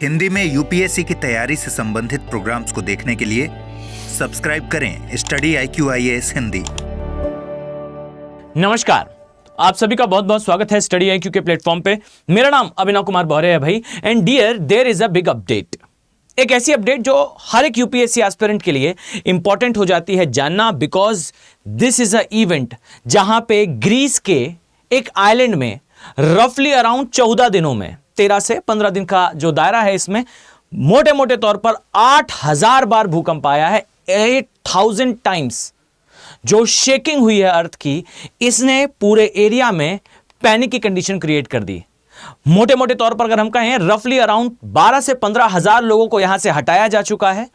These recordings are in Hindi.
हिंदी में यूपीएससी की तैयारी से संबंधित प्रोग्राम्स को देखने के लिए सब्सक्राइब करें स्टडी IQ IAS हिंदी। नमस्कार, आप सभी का बहुत बहुत स्वागत है स्टडी IQ के प्लेटफॉर्म पे। मेरा नाम अभिनव कुमार बौरे है भाई। And dear, there is a big update. एक ऐसी अपडेट जो हर एक यूपीएससी एस्पिरेंट के लिए इंपॉर्टेंट हो जाती है जानना, because this is a event जहां पे ग्रीस के एक आइलैंड में रफली अराउंड 14 दिनों में 13 से 15 दिन का जो दायरा है, इसमें मोटे मोटे तौर पर 8000 बार भूकंप आया है। 8000 टाइम्स जो शेकिंग हुई है अर्थ की, इसने पूरे एरिया में पैनिक की कंडीशन क्रिएट कर दी। मोटे मोटे तौर पर अगर हम कहें, रफली अराउंड 12 से 15 हजार लोगों को यहां से हटाया जा चुका है।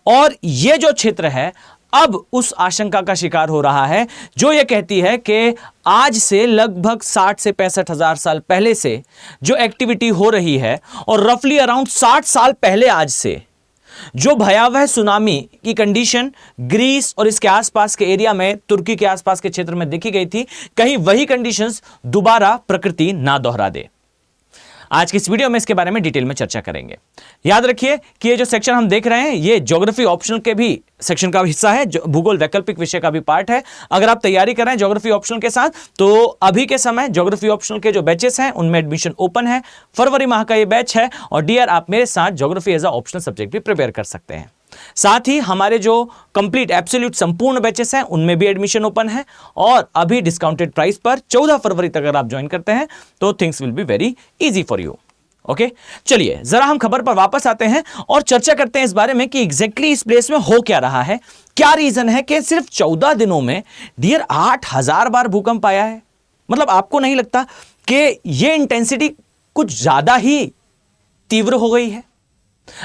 और यह जो क्षेत्र है अब उस आशंका का शिकार हो रहा है जो यह कहती है कि आज से लगभग 60 से 65 हजार साल पहले से जो एक्टिविटी हो रही है, और रफली अराउंड 60 साल पहले आज से जो भयावह सुनामी की कंडीशन ग्रीस और इसके आसपास के एरिया में, तुर्की के आसपास के क्षेत्र में देखी गई थी, कहीं वही कंडीशंस दोबारा प्रकृति ना दोहरा दे। आज की इस वीडियो में इसके बारे में डिटेल में चर्चा करेंगे। याद रखिए कि ये जो सेक्शन हम देख रहे हैं, ये ज्योग्राफी ऑप्शनल के भी सेक्शन का हिस्सा है, भूगोल वैकल्पिक विषय का भी पार्ट है। अगर आप तैयारी कर रहे हैं ज्योग्राफी ऑप्शनल के साथ, तो अभी के समय ज्योग्राफी ऑप्शनल के जो बैचेस हैं उनमें एडमिशन ओपन है। फरवरी माह का ये बैच है। और डियर, आप मेरे साथ geography as a optional subject भी प्रिपेयर कर सकते हैं। साथ ही हमारे जो कंप्लीट एब्सोल्यूट संपूर्ण बैचेस हैं उनमें भी एडमिशन ओपन है, और अभी डिस्काउंटेड प्राइस पर 14 फरवरी तक अगर आप ज्वाइन करते हैं तो things will be very easy for you. Okay, चलिए जरा हम खबर पर वापस आते हैं और चर्चा करते हैं इस बारे में कि एग्जैक्टली इस प्लेस में हो क्या रहा है। क्या रीजन है कि सिर्फ 14 दिनों में डियर 8000 बार भूकंप आया है? मतलब आपको नहीं लगता कि यह इंटेंसिटी कुछ ज्यादा ही तीव्र हो गई है?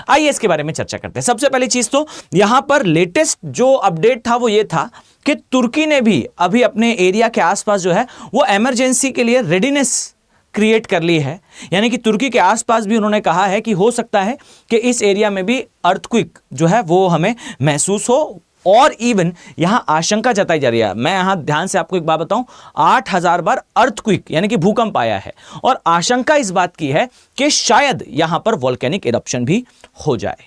आइए इसके बारे में चर्चा करते हैं। सबसे पहली चीज तो यहां पर लेटेस्ट जो अपडेट था वो ये था कि तुर्की ने भी अभी अपने एरिया के आसपास जो है वो इमरजेंसी के लिए रेडीनेस क्रिएट कर ली है। यानी कि तुर्की के आसपास भी उन्होंने कहा है कि हो सकता है कि इस एरिया में भी अर्थक्वेक जो है वो हमें महसूस हो, और इवन यहां आशंका जताई जा रही है। मैं यहां ध्यान से आपको एक बात बताऊं, 8000 बार अर्थक्वेक यानी कि भूकंप आया है, और आशंका इस बात की है कि शायद यहां पर वोल्केनिक इरप्शन भी हो जाए।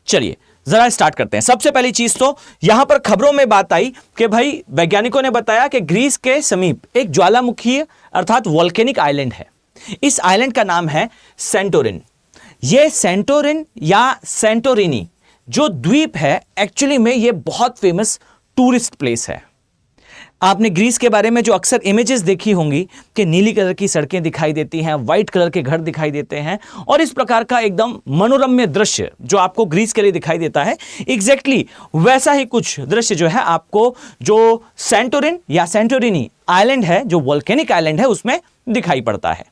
चलिए जरा स्टार्ट करते हैं। सबसे पहली चीज तो यहां पर खबरों में बात आई कि भाई वैज्ञानिकों ने बताया कि ग्रीस के समीप एक ज्वालामुखी अर्थात वोल्केनिक आइलैंड है। इस आइलैंड का नाम है सेंटोरिन। यह सेंटोरिन या सेंटोरिनी जो द्वीप है, एक्चुअली में यह बहुत फेमस टूरिस्ट प्लेस है। आपने ग्रीस के बारे में जो अक्सर इमेजेस देखी होंगी कि नीली कलर की सड़कें दिखाई देती हैं, व्हाइट कलर के घर दिखाई देते हैं, और इस प्रकार का एकदम मनोरम्य दृश्य जो आपको ग्रीस के लिए दिखाई देता है, एग्जैक्टली वैसा ही कुछ दृश्य जो है आपको जो सेंटोरिन या सेंटोरिनी आइलैंड है, जो वोल्केनिक आइलैंड है, उसमें दिखाई पड़ता है।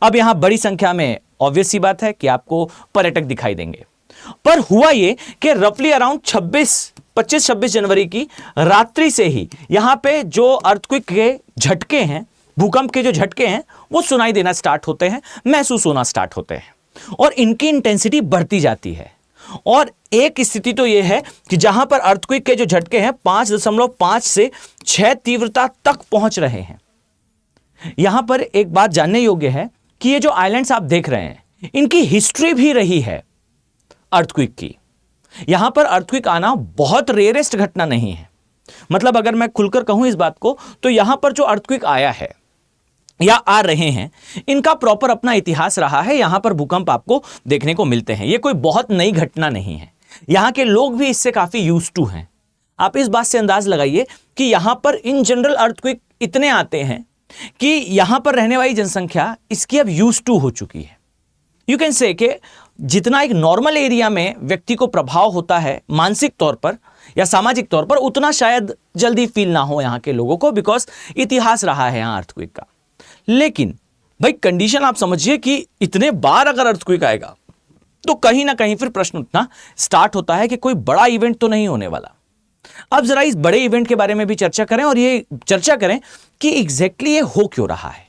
अब यहां बड़ी संख्या में ऑब्वियस सी बात है कि आपको पर्यटक दिखाई देंगे। पर हुआ ये कि रफली अराउंड 25-26 जनवरी की रात्रि से ही यहां पे जो अर्थक्वेक के झटके हैं, भूकंप के जो झटके हैं, वो सुनाई देना स्टार्ट होते हैं, महसूस होना स्टार्ट होते हैं, और इनकी इंटेंसिटी बढ़ती जाती है। और एक स्थिति तो यह है कि जहां पर अर्थक्वेक के जो झटके हैं 5.5 से 6 तीव्रता तक पहुंच रहे हैं। यहां पर एक बात जानने योग्य है कि ये जो आइलैंड्स आप देख रहे हैं, इनकी हिस्ट्री भी रही है अर्थक्वेक की। यहां पर अर्थक्वेक आना बहुत रेयरेस्ट घटना नहीं है। मतलब अगर मैं खुलकर कहूं इस बात को, तो यहां पर जो अर्थक्वेक आया है या आ रहे हैं, इनका प्रॉपर अपना इतिहास रहा है। यहां पर भूकंप आपको देखने को मिलते हैं। यह कोई बहुत नई घटना नहीं है। यहां के लोग भी इससे काफी यूज्ड टू हैं। आप इस बात से अंदाज लगाइए कि यहां पर इन जनरल अर्थक्वेक इतने आते हैं कि यहां पर रहने वाली जनसंख्या इसकी अब यूज्ड टू हो चुकी है। यू कैन से कि जितना एक नॉर्मल एरिया में व्यक्ति को प्रभाव होता है मानसिक तौर पर या सामाजिक तौर पर, उतना शायद जल्दी फील ना हो यहां के लोगों को, बिकॉज इतिहास रहा है यहां अर्थक्वेक का। लेकिन भाई कंडीशन आप समझिए कि इतने बार अगर अर्थक्वेक आएगा तो कहीं ना कहीं फिर प्रश्न उठना स्टार्ट होता है कि कोई बड़ा इवेंट तो नहीं होने वाला। अब जरा इस बड़े इवेंट के बारे में भी चर्चा करें, और ये चर्चा करें कि एग्जैक्टली ये हो क्यों रहा है।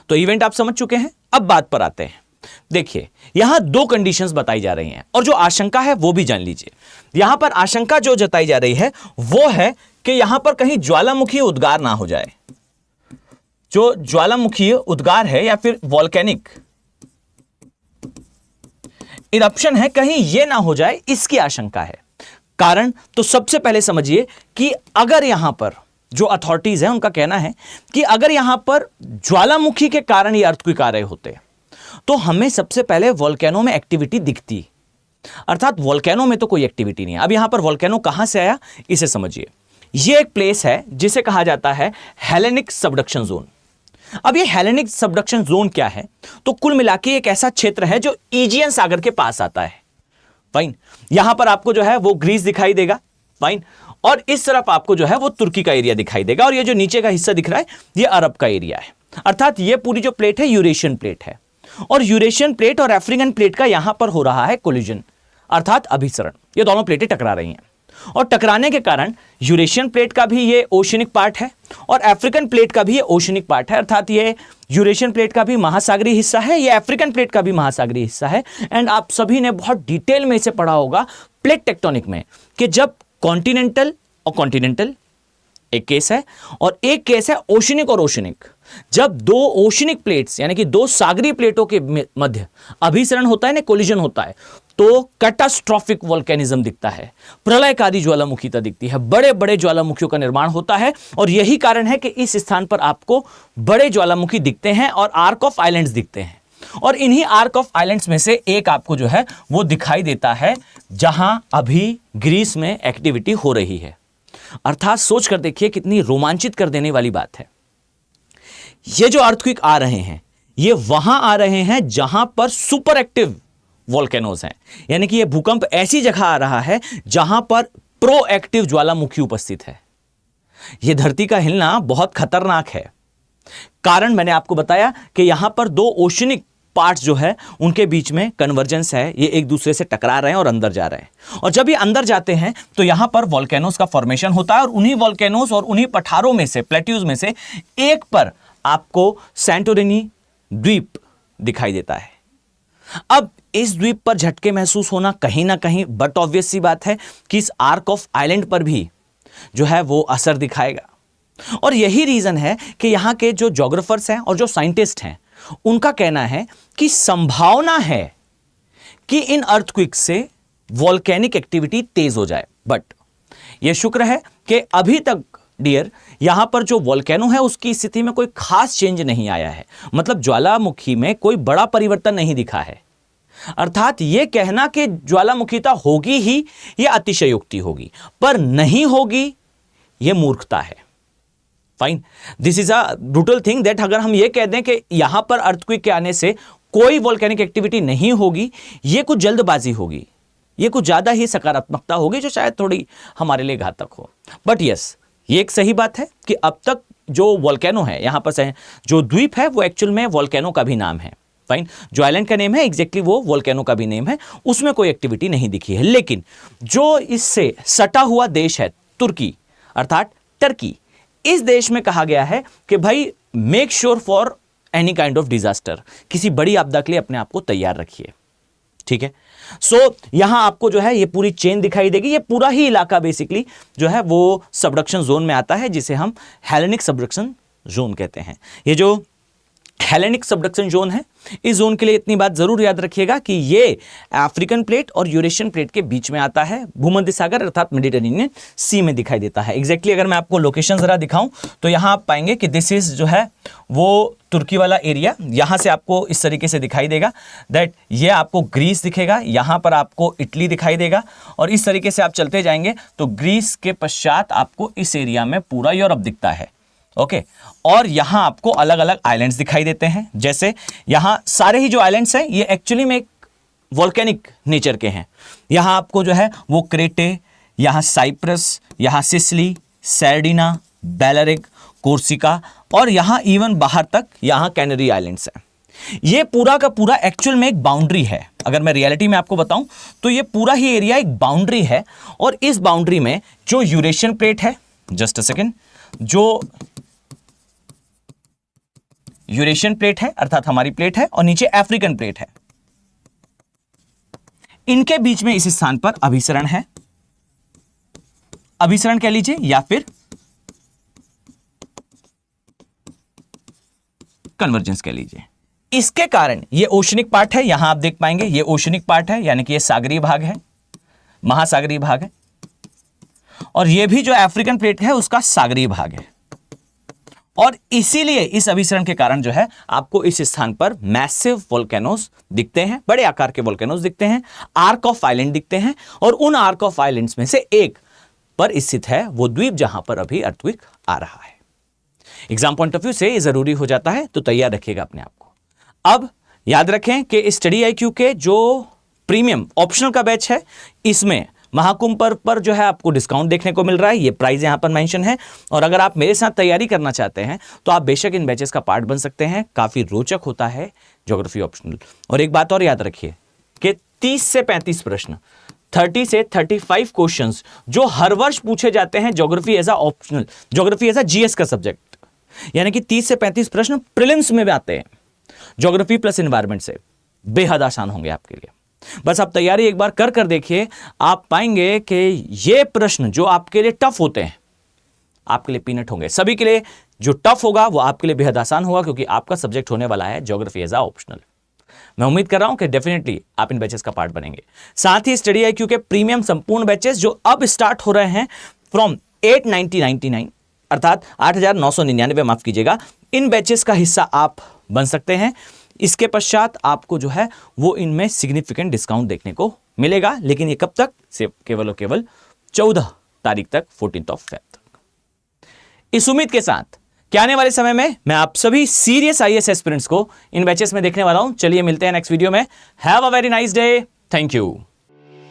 तो इवेंट आप समझ चुके हैं, अब बात पर आते हैं। देखिए यहां 2 कंडीशंस बताई जा रही हैं, और जो आशंका है वो भी जान लीजिए। यहां पर आशंका जो जताई जा रही है वो है कि यहां पर कहीं ज्वालामुखी उद्गार ना हो जाए। जो ज्वालामुखी उद्गार है या फिर वॉल्केनिक इरप्शन है कहीं यह ना हो जाए, इसकी आशंका है। कारण तो सबसे पहले समझिए कि अगर यहां पर जो अथॉरिटीज हैं उनका कहना है कि अगर यहां पर ज्वालामुखी के कारण ये अर्थक्वेक आ रहे होते तो हमें सबसे पहले वोल्केनो में एक्टिविटी दिखती, अर्थात वोल्केनो में तो कोई एक्टिविटी नहीं है। अब यहां पर वोल्केनो कहां से आया इसे समझिए। यह एक प्लेस है जिसे कहा जाता है हेलेनिक सबडक्शन जोन। अब ये हेलेनिक सबडक्शन जोन क्या है? तो कुल मिलाकर एक ऐसा क्षेत्र है जो ईजियन सागर के पास आता है। फाइन, यहां पर आपको जो है वो ग्रीस दिखाई देगा। फाइन, और इस तरफ आपको जो है वो तुर्की का एरिया दिखाई देगा, और ये जो नीचे का हिस्सा दिख रहा है ये अरब का एरिया है। अर्थात ये पूरी जो प्लेट है यूरेशियन प्लेट है, और यूरेशियन प्लेट और अफ्रीकन प्लेट का यहां पर हो रहा है कोलिजन, अर्थात अभिसरण। ये दोनों प्लेटें टकरा रही हैं, और टकराने के कारण यूरेशियन प्लेट का भी ये ओशनिक पार्ट है और अफ्रीकन प्लेट का भी ये ओशनिक पार्ट है। अर्थात ये यूरेशियन प्लेट का भी महासागरीय हिस्सा है, ये अफ्रीकन प्लेट का भी महासागरीय हिस्सा है। एंड आप सभी ने बहुत डिटेल में इसे पढ़ा होगा प्लेट टेक्टोनिक में, कि जब कॉन्टिनेंटल और कॉन्टिनेंटल एक केस है और एक केस है ओशनिक और ओशनिक, जब दो ओशनिक प्लेट्स यानी कि दो सागरीय प्लेटों के मध्य अभिसरण होता है ना, कोलिजन होता है, तो कैटास्ट्रॉफिक वोल्केनिज्म दिखता है, प्रलयकारी ज्वालामुखीता दिखती है, बड़े बड़े ज्वालामुखियों का निर्माण होता है। और यही कारण है कि इस स्थान पर आपको बड़े ज्वालामुखी दिखते हैं और आर्क ऑफ आइलैंड्स दिखते हैं। और इन्हीं आर्क ऑफ आइलैंड्स में से एक आपको जो है वो दिखाई देता है जहां अभी ग्रीस में एक्टिविटी हो रही है। अर्थात सोच कर देखिए कितनी रोमांचित कर देने वाली बात है। ये जो अर्थक्वेक आ रहे हैं ये वहां आ रहे हैं जहां पर सुपर एक्टिव वोल्केनोज हैं, यानी कि ये भूकंप ऐसी जगह आ रहा है जहां पर प्रोएक्टिव ज्वालामुखी उपस्थित है। यह धरती का हिलना बहुत खतरनाक है। कारण मैंने आपको बताया कि यहां पर दो ओशनिक पार्ट्स जो है उनके बीच में कन्वर्जेंस है, ये एक दूसरे से टकरा रहे हैं और अंदर जा रहे हैं। और जब ये अंदर जाते हैं तो यहां पर वोल्केनोज का फॉर्मेशन होता है, और उन्हीं वोल्केनोज और उन्हीं पठारों में से, प्लेट्यूज में से एक पर आपको सैंटोरिनी द्वीप दिखाई देता है। अब इस द्वीप पर झटके महसूस होना कहीं ना कहीं बट ऑब्वियस सी बात है कि इस आर्क ऑफ आइलैंड पर भी जो है वो असर दिखाएगा। और यही रीजन है कि यहां के जो ज्योग्राफर्स हैं और जो साइंटिस्ट हैं उनका कहना है कि संभावना है कि इन अर्थक्वेक से वोल्केनिक एक्टिविटी तेज हो जाए। बट यह शुक्र है कि अभी तक डियर यहां पर जो वोल्केनो है उसकी स्थिति में कोई खास चेंज नहीं आया है, मतलब ज्वालामुखी में कोई बड़ा परिवर्तन नहीं दिखा है। अर्थात यह कहना कि ज्वालामुखीता होगी ही यह अतिशयोक्ति होगी, पर नहीं होगी यह मूर्खता है। Fine, this is a brutal thing that अगर हम यह कह दें कि यहां पर अर्थक्वेक के आने से कोई वोल्केनिक एक्टिविटी नहीं होगी, यह कुछ जल्दबाजी होगी, यह कुछ ज्यादा ही सकारात्मकता होगी जो शायद थोड़ी हमारे लिए घातक हो। बट यस, ये एक सही बात है कि अब तक जो वोल्केनो है यहां पर से जो द्वीप है वो एक्चुअल में वोल्केनो का भी नाम है। फाइन, जो आइलैंड का नेम है एग्जैक्टली वो वोल्केनो का भी नेम है, उसमें कोई एक्टिविटी नहीं दिखी है। लेकिन जो इससे सटा हुआ देश है तुर्की अर्थात टर्की, इस देश में कहा गया है कि भाई make sure for any kind of disaster, किसी बड़ी आपदा के लिए अपने आप को तैयार रखिए। ठीक है, सो यहां आपको जो है ये पूरी चेन दिखाई देगी। ये पूरा ही इलाका बेसिकली जो है वो सबडक्शन जोन में आता है, जिसे हम हेलेनिक सबडक्शन जोन कहते हैं। ये जो हेलेनिक सबडक्शन जोन है, इस जोन के लिए इतनी बात जरूर याद रखिएगा कि ये अफ्रीकन प्लेट और यूरेशियन प्लेट के बीच में आता है, भूमध्य सागर अर्थात मेडिटेरेनियन सी में दिखाई देता है। एग्जैक्टली अगर मैं आपको लोकेशन जरा दिखाऊं तो यहां आप पाएंगे कि दिस इज जो है वो तुर्की वाला एरिया, यहां से आपको इस तरीके से दिखाई देगा दैट ये आपको ग्रीस दिखेगा, यहां पर आपको इटली दिखाई देगा, और इस तरीके से आप चलते जाएंगे तो ग्रीस के पश्चात आपको इस एरिया में पूरा यूरोप दिखता है। ओके, और यहां आपको अलग अलग आइलैंड्स दिखाई देते हैं। जैसे यहां सारे ही जो आइलैंड्स हैं ये एक्चुअली में एक वोल्केनिक नेचर के हैं। यहां आपको जो है वो क्रेटे, यहां साइप्रस, यहां सिसिली, सर्डिना, बेलरिक, कोर्सिका, और यहां इवन बाहर तक यहां कैनरी आइलैंड्स हैं। ये पूरा का पूरा एक्चुअल में एक बाउंड्री है। अगर मैं रियलिटी में आपको बताऊं तो ये पूरा ही एरिया एक बाउंड्री है, और इस बाउंड्री में जो यूरेशियन प्लेट है, जस्ट अ सेकेंड, जो यूरेशियन प्लेट है अर्थात हमारी प्लेट है, और नीचे अफ्रीकन प्लेट है, इनके बीच में इस स्थान पर अभिसरण है। अभिसरण कह लीजिए या फिर कन्वर्जेंस कह लीजिए। इसके कारण ये ओशनिक पार्ट है, यहां आप देख पाएंगे ये ओशनिक पार्ट है, यानी कि ये सागरीय भाग है, महासागरीय भाग है, और ये भी जो अफ्रीकन प्लेट है उसका सागरीय भाग है। और इसीलिए इस अभिसरण के कारण जो है आपको इस स्थान पर मैसिव वोल्केनोस दिखते हैं, बड़े आकार के वोल्केनोस दिखते हैं, आर्क ऑफ आइलैंड दिखते हैं, और उन आर्क ऑफ आइलैंड्स में से एक पर स्थित है वो द्वीप जहां पर अभी अर्थक्वेक आ रहा है। एग्जाम पॉइंट ऑफ व्यू से ये जरूरी हो जाता है, तो तैयार रखिएगा अपने आप को। अब याद रखें कि स्टडी IQ के जो प्रीमियम ऑप्शनल का बैच है, इसमें महाकुंभ पर जो है आपको डिस्काउंट देखने को मिल रहा है, ये प्राइस यहां पर मेंशन है। और अगर आप मेरे साथ तैयारी करना चाहते हैं तो आप बेशक इन बैचेस का पार्ट बन सकते हैं, काफी रोचक होता है ज्योग्राफी ऑप्शनल। और एक बात और याद रखिए कि 30 से 35 प्रश्न, 30 से 35 क्वेश्चंस जो हर वर्ष पूछे जाते हैं geography as a optional, geography as a GS का सब्जेक्ट, यानी कि 30 से 35 प्रश्न प्रीलिम्स में भी आते हैं ज्योग्राफी प्लस एनवायरमेंट से, बेहद आसान होंगे आपके लिए। बस आप तैयारी एक बार कर देखिए, आप पाएंगे कि ये प्रश्न जो आपके लिए टफ होते हैं आपके लिए पीनट होंगे। सभी के लिए जो टफ होगा वो आपके लिए बेहद आसान होगा, क्योंकि आपका सब्जेक्ट होने वाला है ज्योग्राफी एज अ ऑप्शनल। मैं उम्मीद कर रहा हूं कि डेफिनेटली आप इन बैचेस का पार्ट बनेंगे। साथ ही स्टडी IQ के प्रीमियम संपूर्ण बैचेस जो अब स्टार्ट हो रहे हैं फ्रॉम 8,999 अर्थात 8,999, माफ कीजिएगा, इन बैचेस का हिस्सा आप बन सकते हैं। इसके पश्चात आपको जो है वो इनमें सिग्निफिकेंट डिस्काउंट देखने को मिलेगा, लेकिन ये कब तक? सिर्फ केवल और केवल 14 तारीख तक, 14 फेब तक। इस उम्मीद के साथ कि आने वाले समय में मैं आप सभी सीरियस IAS एस्पिरेंट्स को इन बैचेस में देखने वाला हूं। चलिए मिलते हैं नेक्स्ट वीडियो में। Have a very nice day, thank you.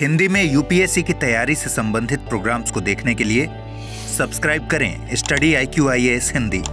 Hindi में UPSC की तैयारी से संबंधित प्रोग्राम्स को देखने के लिए सब्सक्राइब करें स्टडी IQ IAS हिंदी।